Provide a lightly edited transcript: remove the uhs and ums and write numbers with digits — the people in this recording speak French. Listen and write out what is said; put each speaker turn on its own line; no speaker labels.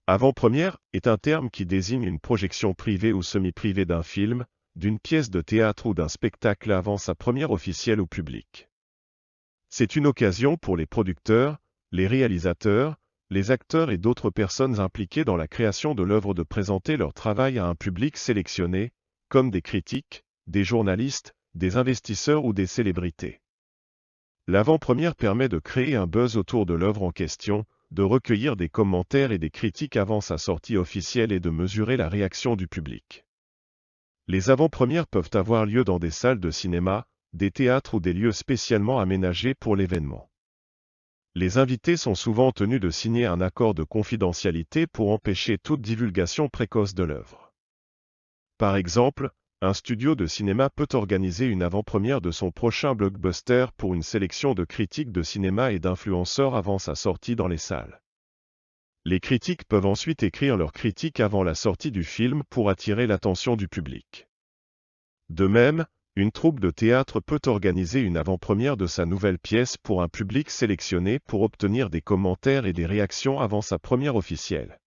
Avant-première est un terme qui désigne une projection privée ou semi-privée d'un film, d'une pièce de théâtre ou d'un spectacle avant sa première officielle au public. C'est une occasion pour les producteurs, les réalisateurs, les acteurs et d'autres personnes impliquées dans la création de l'œuvre de présenter leur travail à un public sélectionné, comme des critiques, des journalistes, des investisseurs ou des célébrités. L'avant-première permet de créer un buzz autour de l'œuvre en question, de recueillir des commentaires et des critiques avant sa sortie officielle et de mesurer la réaction du public. Les avant-premières peuvent avoir lieu dans des salles de cinéma, des théâtres ou des lieux spécialement aménagés pour l'événement. Les invités sont souvent tenus de signer un accord de confidentialité pour empêcher toute divulgation précoce de l'œuvre. Par exemple, un studio de cinéma peut organiser une avant-première de son prochain blockbuster pour une sélection de critiques de cinéma et d'influenceurs avant sa sortie dans les salles. Les critiques peuvent ensuite écrire leurs critiques avant la sortie du film pour attirer l'attention du public. De même, une troupe de théâtre peut organiser une avant-première de sa nouvelle pièce pour un public sélectionné pour obtenir des commentaires et des réactions avant sa première officielle.